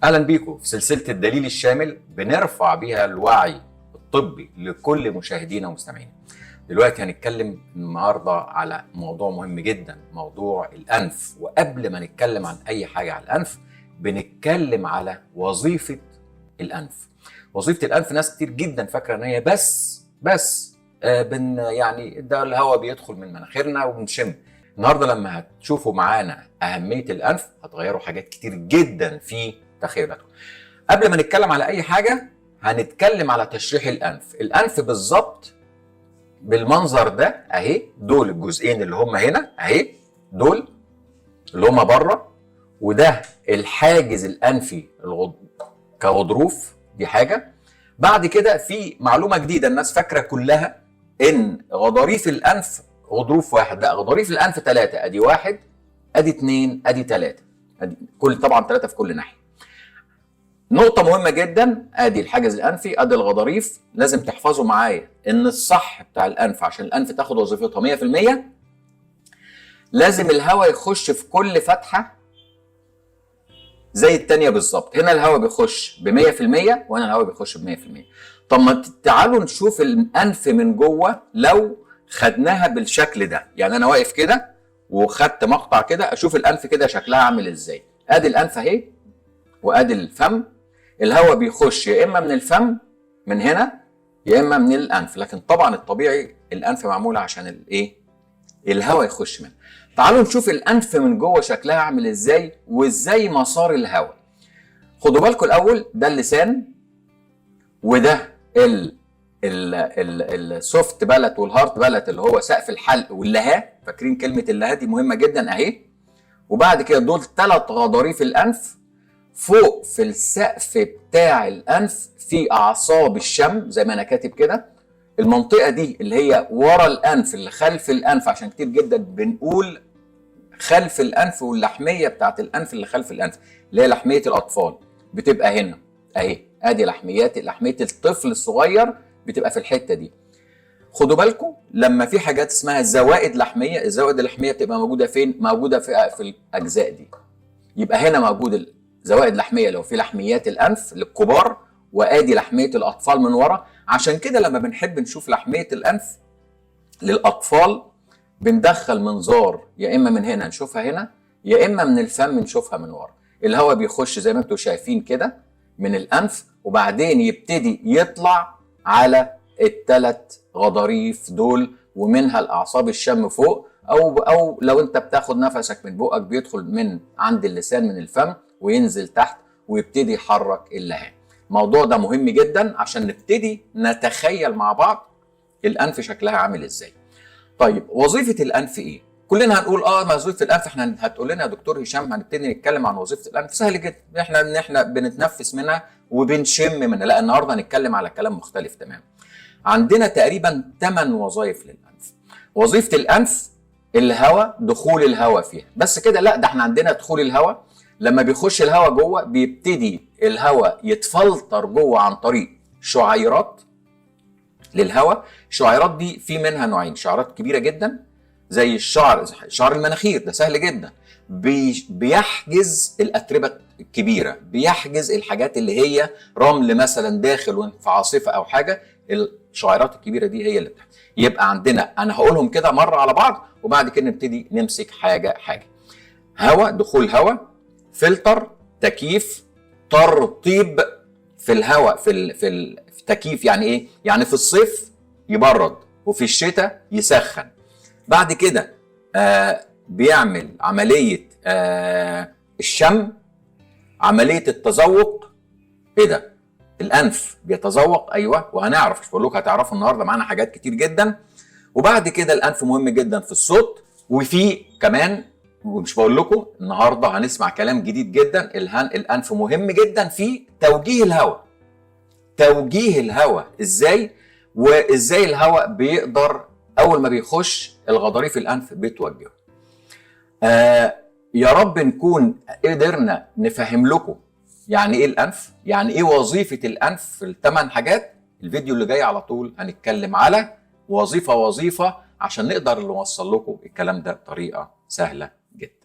اهلا بيكم في سلسله الدليل الشامل، بنرفع بيها الوعي الطبي لكل مشاهدينا ومستمعينا. دلوقتي هنتكلم النهارده على موضوع مهم جدا، موضوع الانف. وقبل ما نتكلم عن اي حاجه على الانف بنتكلم على وظيفه الانف. وظيفه الانف ناس كتير جدا فاكره ان هي بس يعني ده الهواء بيدخل من مناخيرنا وبنشم. النهارده لما هتشوفوا معانا اهميه الانف هتغيروا حاجات كتير جدا في تخيلاتكم. قبل ما نتكلم على اي حاجه هنتكلم على تشريح الانف. الانف بالظبط بالمنظر ده اهي، دول الجزئين اللي هم هنا اهي، دول اللي هم بره، وده الحاجز الانفي كغضروف. دي حاجه. بعد كده في معلومه جديده، الناس فاكره كلها ان غضاريف الانف غضروف واحد. لا، غضاريف الانف ثلاثه، ادي واحد ادي اثنين ادي ثلاثه، طبعا ثلاثه في كل ناحيه. نقطة مهمة جدا، ادي الحاجز الانفي ادي الغضاريف. لازم تحفظوا معايا ان الصح بتاع الانف عشان الانف تاخد وظيفتها 100% لازم الهواء يخش في كل فتحة زي التانية بالظبط. هنا الهواء بيخش ب 100% وهنا الهواء بيخش ب 100%. طب ما تعالوا نشوف الانف من جوه لو خدناها بالشكل ده. يعني انا واقف كده وخدت مقطع كده، اشوف الانف كده شكلها عامل ازاي. ادي الانف اهي وادي الفم. الهواء بيخش يا اما من الفم من هنا يا اما من الانف، لكن طبعا الطبيعي الانف معموله عشان الايه؟ الهواء يخش منها. تعالوا نشوف الانف من جوه شكلها عامل ازاي وازاي مسار الهواء. خدوا بالكم الاول، ده اللسان وده السوفت بالات والهارت بالات اللي هو سقف الحلق واللهاه. فاكرين كلمه اللهاه دي مهمه جدا اهي. وبعد كده دول 3 غضاريف الانف. فوق في السقف بتاع الانف في اعصاب الشم زي ما انا كاتب كده. المنطقه دي اللي هي ورا الانف اللي خلف الانف، عشان كتير جدا بنقول خلف الانف، واللحميه بتاعت الانف اللي خلف الانف اللي هي لحميه الاطفال بتبقى هنا اهي. ادي لحميه الطفل الصغير بتبقى في الحته دي. خدوا بالكم لما في حاجات اسمها زوائد لحميه، الزوائد اللحميه بتبقى موجوده فين؟ موجوده في الاجزاء دي. يبقى هنا موجود زوائد لحميه لو في لحميات الانف للكبار، وادي لحميه الاطفال من ورا. عشان كده لما بنحب نشوف لحميه الانف للاطفال بندخل منظار يا اما من هنا نشوفها هنا يا اما من الفم نشوفها من ورا. الهواء بيخش زي ما انتم شايفين كده من الانف وبعدين يبتدي يطلع على ال3 غضاريف دول، ومنها الاعصاب الشم فوق، او لو انت بتاخد نفسك من بقك بيدخل من عند اللسان من الفم وينزل تحت ويبتدي يحرك اللهان. الموضوع ده مهم جدا عشان نبتدي نتخيل مع بعض الانف شكلها عامل ازاي. طيب وظيفه الانف ايه؟ كلنا هنقول ما وظيفه الانف. احنا هتقول لنا يا دكتور هشام هنبتدي نتكلم عن وظيفه الانف. سهل جدا، احنا بنتنفس منها وبنشم منها. لا، النهارده هنتكلم على كلام مختلف تماما. عندنا تقريبا 8 وظائف للانف. وظيفه الانف الهواء، دخول الهواء فيها بس كده؟ لا، ده احنا عندنا دخول الهواء. لما بيخش الهواء جوه بيبتدي الهواء يتفلتر جوه عن طريق شعيرات للهواء. الشعيرات دي في منها نوعين، شعيرات كبيره جدا زي شعر المناخير، ده سهل جدا. بيحجز الاتربه الكبيره، بيحجز الحاجات اللي هي رمل مثلا داخل في عاصفه او حاجه. الشعيرات الكبيره دي هي اللي بتحجز. يبقى عندنا، انا هقولهم كده مره على بعض وبعد كده نبتدي نمسك حاجه حاجه. هواء، دخول هواء، فلتر، تكييف، ترطيب في الهواء. في التكييف يعني ايه؟ يعني في الصيف يبرد وفي الشتاء يسخن. بعد كده بيعمل عمليه الشم، عمليه التذوق. ايه ده؟ الانف بيتذوق؟ ايوه، وهنعرف، مش بقول لكم هتعرفوا النهارده معانا حاجات كتير جدا. وبعد كده الانف مهم جدا في الصوت. وفي كمان، ومش بقول لكم النهارده هنسمع كلام جديد جدا، الانف مهم جدا في توجيه الهواء. توجيه الهواء ازاي؟ وازاي الهواء بيقدر اول ما بيخش الغضاريف الانف بتوجهه. يا رب نكون قدرنا نفهم لكم يعني ايه الانف، يعني ايه وظيفه الانف في ال8 حاجات. الفيديو اللي جاي على طول هنتكلم على وظيفه عشان نقدر نوصل لكم الكلام ده بطريقه سهله جدا.